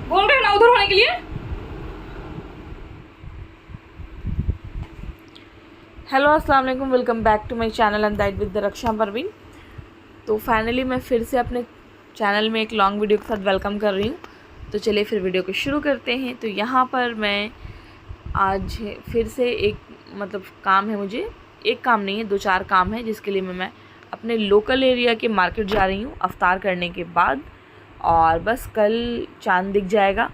बोल रहे हो ना उधर होने के लिए। हेलो अस्सलाम वालेकुम, welcome back to my channel and diet with the Raksha Parveen. तो फाइनली मैं फिर से अपने चैनल में एक लॉन्ग वीडियो के साथ वेलकम कर रही हूँ। तो चलिए फिर वीडियो को शुरू करते हैं। तो यहाँ पर मैं आज फिर से एक काम है मुझे, एक काम नहीं है, 2-4 काम है जिसके लिए मैं अपने लोकल एरिया के मार्केट जा रही हूँ अफ्तार करने के बाद। और बस कल चांद दिख जाएगा,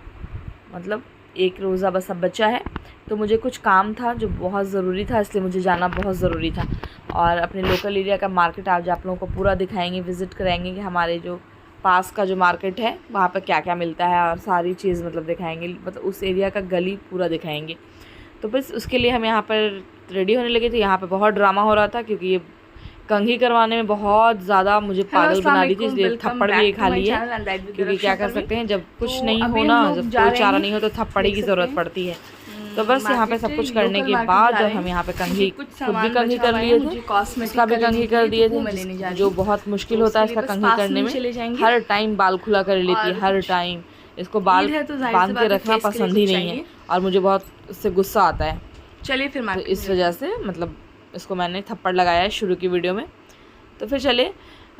एक रोज़ा बस अब बचा है। तो मुझे कुछ काम था जो बहुत ज़रूरी था, इसलिए मुझे जाना बहुत ज़रूरी था। और अपने लोकल एरिया का मार्केट आज आप लोगों को पूरा दिखाएंगे, विज़िट कराएंगे कि हमारे जो पास का जो मार्केट है वहाँ पर क्या क्या मिलता है, और सारी चीज़ दिखाएंगे, उस एरिया का गली पूरा दिखाएंगे। तो बस उसके लिए हम यहाँ पर रेडी होने लगे थे। यहाँ पर बहुत ड्रामा हो रहा था क्योंकि ये कंघी करवाने में बहुत ज़्यादा मुझे पागल बना दी थी, इसलिए थप्पड़ भी एक खा ली है। क्योंकि क्या कर सकते हैं, जब कुछ नहीं हो ना, जब कोई चारा नहीं हो तो थप्पड़ी की ज़रूरत पड़ती है। तो बस यहाँ पे सब कुछ करने के बाद हम यहाँ पे कंघी खुद भी कंघी कर लिए थे, इसका भी कंघी कर दिए थे, जो बहुत मुश्किल होता है इसका कंघी करने में। हर टाइम बाल खुला कर लेती है, हर टाइम इसको बाल बांध के रखना पसंद ही नहीं है, और मुझे बहुत इससे गुस्सा आता है। चलिए फिर तो इस वजह से इसको मैंने थप्पड़ लगाया है शुरू की वीडियो में। तो फिर चले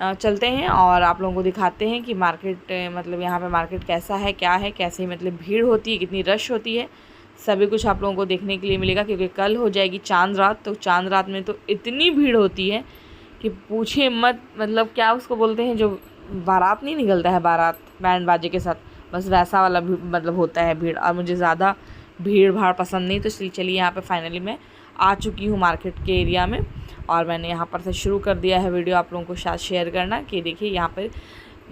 चलते हैं और आप लोगों को दिखाते हैं कि मार्केट यहाँ पे मार्केट कैसा है, क्या है, कैसे भीड़ होती है, कितनी रश होती है, सभी कुछ आप लोगों को देखने के लिए मिलेगा। क्योंकि कल हो जाएगी चांद रात, तो चांद रात में तो इतनी भीड़ होती है कि पूछिए मत। क्या उसको बोलते हैं, जो बारात नहीं निकलता है, बारात बैंड बाजे के साथ, बस वैसा वाला होता है भीड़। और मुझे ज़्यादा भीड़ भाड़ पसंद नहीं, तो इसलिए चलिए यहाँ पे फाइनली मैं आ चुकी हूँ मार्केट के एरिया में। और मैंने यहाँ पर से शुरू कर दिया है वीडियो आप लोगों को साथ शेयर करना कि देखिए यहाँ पर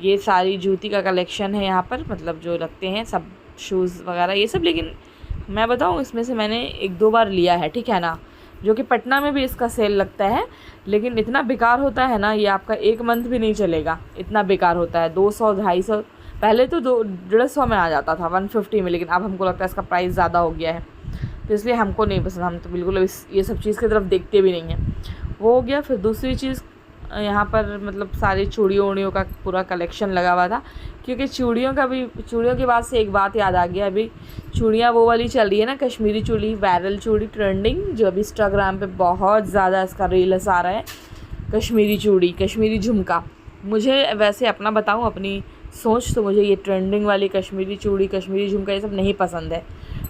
ये सारी जूती का कलेक्शन है। यहाँ पर जो लगते हैं सब शूज़ वगैरह ये सब। लेकिन मैं बताऊँ, इसमें से मैंने 1-2 बार लिया है, ठीक है ना, जो कि पटना में भी इसका सेल लगता है। लेकिन इतना बेकार होता है ना, ये आपका 1 मंथ भी नहीं चलेगा, इतना बेकार होता है। 200-250 पहले तो 150 में आ जाता था, 150 में, लेकिन अब हमको लगता है इसका प्राइस ज़्यादा हो गया है, तो इसलिए हमको नहीं पसंद। हम तो बिल्कुल ये सब चीज़ की तरफ देखते भी नहीं हैं। वो हो गया। फिर दूसरी चीज़, यहाँ पर सारी चूड़ियों वूड़ियों का पूरा कलेक्शन लगा हुआ था। क्योंकि चूड़ियों के बाद से एक बात याद आ गया, अभी चूड़ियाँ वो वाली चल रही है ना, कश्मीरी चूड़ी, वायरल चूड़ी ट्रेंडिंग, जो अभी इंस्टाग्राम पे बहुत ज़्यादा इसका रील्स आ रहा है। कश्मीरी चूड़ी, कश्मीरी झुमका। मुझे वैसे अपना बताऊँ, अपनी सोच, तो मुझे ये ट्रेंडिंग वाली कश्मीरी चूड़ी, कश्मीरी झुमका ये सब नहीं पसंद है,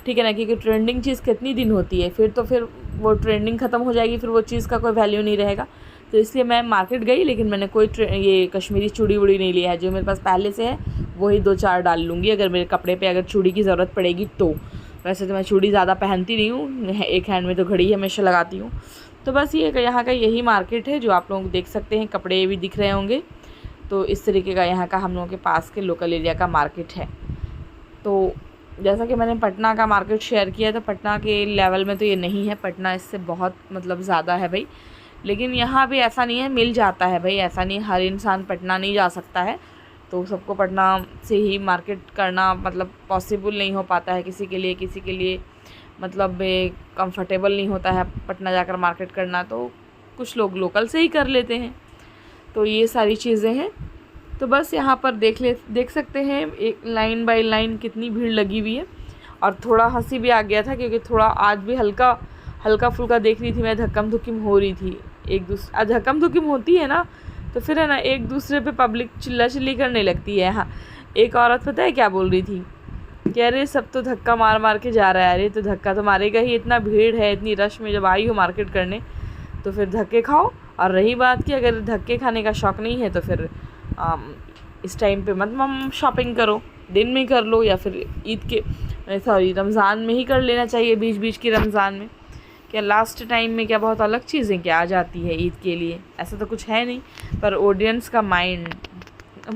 ठीक है ना। क्योंकि ट्रेंडिंग चीज़ कितनी दिन होती है, फिर वो ट्रेंडिंग ख़त्म हो जाएगी, फिर वो चीज़ का कोई वैल्यू नहीं रहेगा। तो इसलिए मैं मार्केट गई, लेकिन मैंने कोई ये कश्मीरी चूड़ी वूड़ी नहीं लिया है। जो मेरे पास पहले से है वही 2-4 डाल लूँगी, अगर मेरे कपड़े पे अगर चूड़ी की ज़रूरत पड़ेगी तो। वैसे तो मैं चूड़ी ज़्यादा पहनती नहीं हूँ, एक हैंड में तो घड़ी हमेशा लगाती हूँ। तो बस ये यहाँ का यही मार्केट है जो आप लोग देख सकते हैं, कपड़े भी दिख रहे होंगे। तो इस तरीके का यहाँ का हम लोगों के पास के लोकल एरिया का मार्केट है। तो जैसा कि मैंने पटना का मार्केट शेयर किया, तो पटना के लेवल में तो ये नहीं है, पटना इससे बहुत ज़्यादा है भाई। लेकिन यहाँ भी ऐसा नहीं है, मिल जाता है भाई, ऐसा नहीं हर इंसान पटना नहीं जा सकता है। तो सबको पटना से ही मार्केट करना पॉसिबल नहीं हो पाता है किसी के लिए कंफर्टेबल नहीं होता है पटना जाकर मार्केट करना। तो कुछ लोग लोकल से ही कर लेते हैं। तो ये सारी चीज़ें हैं। तो बस यहाँ पर देख सकते हैं एक लाइन बाय लाइन कितनी भीड़ लगी हुई है। और थोड़ा हंसी भी आ गया था, क्योंकि थोड़ा आज भी हल्का फुल्का देख रही थी मैं, धक्कम धुक्कम हो रही थी एक दूसरे। धक्कम धुक्कम होती है ना, तो फिर है ना, एक दूसरे पे पब्लिक चिल्ला चिल्ली करने लगती है। हाँ, एक औरत पता है क्या बोल रही थी कि अरे सब तो धक्का मार मार के जा रहा है। अरे तो धक्का तो मारेगा ही, इतना भीड़ है, इतनी रश में जब आई हो मार्केट करने तो फिर धक्के खाओ। और रही बात कि अगर धक्के खाने का शौक़ नहीं है तो फिर इस टाइम पे शॉपिंग करो, दिन में कर लो, या फिर रमज़ान में ही कर लेना चाहिए, बीच बीच की रमज़ान में। क्या लास्ट टाइम में क्या बहुत अलग चीज़ें क्या आ जाती है ईद के लिए, ऐसा तो कुछ है नहीं। पर ऑडियंस का माइंड,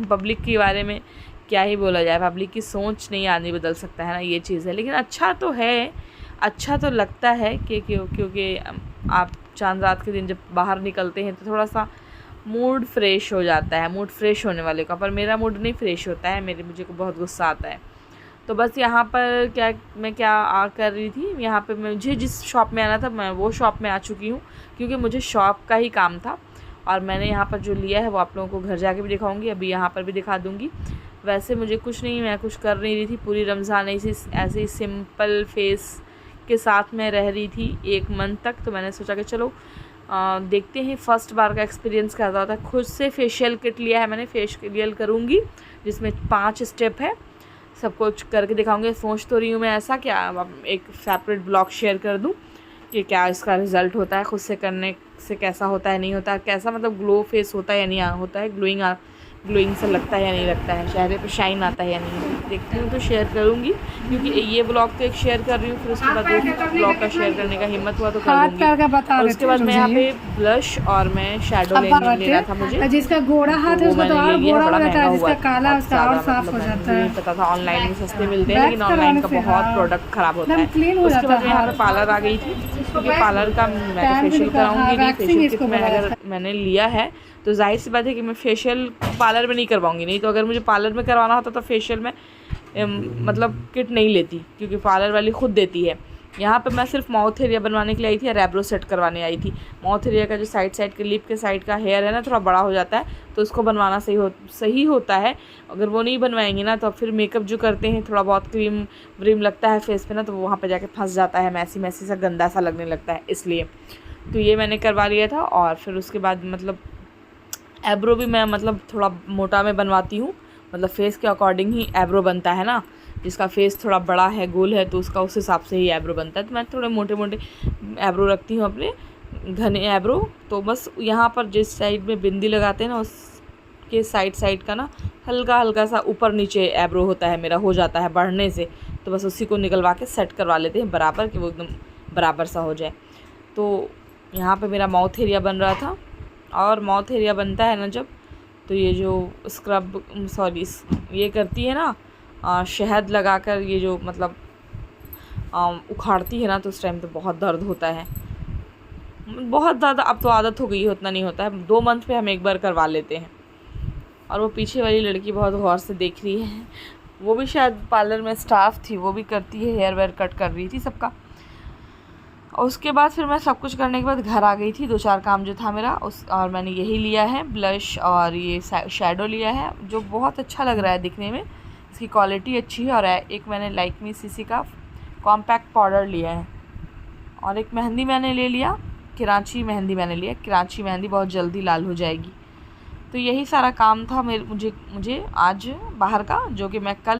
पब्लिक के बारे में क्या ही बोला जाए, पब्लिक की सोच नहीं आदमी बदल सकता है ना, ये चीज़ है। लेकिन अच्छा तो है, अच्छा तो लगता है कि क्योंकि आप चांद रात के दिन जब बाहर निकलते हैं तो थोड़ा सा मूड फ्रेश हो जाता है, मूड फ्रेश होने वाले का। पर मेरा मूड नहीं फ्रेश होता है, मुझे को बहुत गुस्सा आता है। तो बस यहाँ पर मैं कर रही थी, यहाँ पे मुझे जिस शॉप में आना था मैं वो शॉप में आ चुकी हूँ, क्योंकि मुझे शॉप का ही काम था। और मैंने यहाँ पर जो लिया है वो आप लोगों को घर जाके भी दिखाऊंगी, अभी यहाँ पर भी दिखा दूँगी। वैसे मुझे कुछ नहीं, मैं कुछ कर नहीं रही थी, पूरी रमज़ान ऐसे ही सिंपल फेस के साथ मैं रह रही थी 1 मंथ तक। तो मैंने सोचा कि चलो देखते हैं फर्स्ट बार का एक्सपीरियंस कैसा होता है। खुद से फेशियल किट लिया है मैंने, फेशियल करूँगी जिसमें 5 स्टेप है, सब कुछ करके दिखाऊंगी। सोच तो रही हूँ मैं ऐसा क्या एक सेपरेट ब्लॉग शेयर कर दूँ कि क्या इसका रिज़ल्ट होता है, खुद से करने से कैसा होता है, नहीं होता, कैसा मतलब ग्लो फेस होता है या नहीं होता है, ग्लोइंग सा लगता है या नहीं लगता है, चेहरे पे शाइन आता है या नहीं, देखती हूँ तो शेयर करूँगी। क्योंकि ये ब्लॉग तो एक शेयर कर रही हूँ, फिर उसके बाद दूसरे ब्लॉग का शेयर करने का हिम्मत हुआ तो कर दूँगी। और उसके बाद मैं यहाँ पे ब्लश और मैं शैडो लेना था मुझे, जिसका गोरा हाथ है उसका तो और गोरा हो जाता है, जिसका काला उसका और साफ हो जाता है। पता था ऑनलाइन में सस्ते मिलते हैं, लेकिन ऑनलाइन का बहुत प्रोडक्ट ख़राब होता है। उसके बाद यहाँ पे पार्लर आ गई थी, क्योंकि पार्लर का मैं फेशियल कराऊंगी नहीं, फेशियल किट में अगर मैंने लिया है तो जाहिर सी बात है कि मैं फेशियल पार्लर में नहीं करवाऊंगी। नहीं तो अगर मुझे पार्लर में करवाना होता तो फेशियल में मतलब किट नहीं लेती, क्योंकि पार्लर वाली ख़ुद देती है। यहाँ पे मैं सिर्फ माउथ एरिया बनवाने के लिए आई थी और आईब्रो सेट करवाने आई थी। माउथ एरिया का जो साइड के लिप के साइड का हेयर है ना, थोड़ा बड़ा हो जाता है, तो उसको बनवाना सही होता है। अगर वो नहीं बनवाएंगे ना तो फिर मेकअप जो करते हैं थोड़ा बहुत क्रीम व्रीम लगता है फेस पे ना, तो वो वहाँ पे जाके फंस जाता है, मैसी सा गंदा सा लगने लगता है, इसलिए तो ये मैंने करवा लिया था। और फिर उसके बाद मतलब एब्रो भी मैं मतलब थोड़ा मोटा में बनवाती हूँ, मतलब फेस के अकॉर्डिंग ही एब्रो बनता है ना, जिसका फेस थोड़ा बड़ा है, गोल है, तो उसका उस हिसाब से ही एब्रो बनता है। तो मैं थोड़े मोटे एब्रो रखती हूँ, अपने घने एब्रो। तो बस यहाँ पर जिस साइड में बिंदी लगाते हैं ना, उसके साइड का ना हल्का सा ऊपर नीचे एब्रो होता है मेरा, हो जाता है बढ़ने से, तो बस उसी को निकलवा के सेट करवा लेते हैं बराबर, कि वो एकदम बराबर सा हो जाए। तो यहाँ पे मेरा माउथ एरिया बन रहा था। और माउथ एरिया बनता है ना जब, तो ये जो ये करती है ना शहद लगाकर, ये जो मतलब उखाड़ती है ना, तो उस टाइम तो बहुत दर्द होता है, बहुत ज़्यादा। अब तो आदत हो गई है, उतना नहीं होता है, 2 मंथ पे हम एक बार करवा लेते हैं। और वो पीछे वाली लड़की बहुत गौर से देख रही है, वो भी शायद पार्लर में स्टाफ थी, वो भी करती है, हेयर वेयर कट कर रही थी सबका। और उसके बाद फिर मैं सब कुछ करने के बाद घर आ गई थी, 2-4 काम जो था मेरा और मैंने यही लिया है, ब्लश और ये शैडो लिया है, जो बहुत अच्छा लग रहा है दिखने में, इसकी क्वालिटी अच्छी है। और एक मैंने लैक्मे सीसी का कॉम्पैक्ट पाउडर लिया है, और एक मेहंदी मैंने ले लिया, कराची मेहंदी मैंने लिया, कराची मेहंदी बहुत जल्दी लाल हो जाएगी। तो यही सारा काम था मुझे आज बाहर का, जो कि मैं कल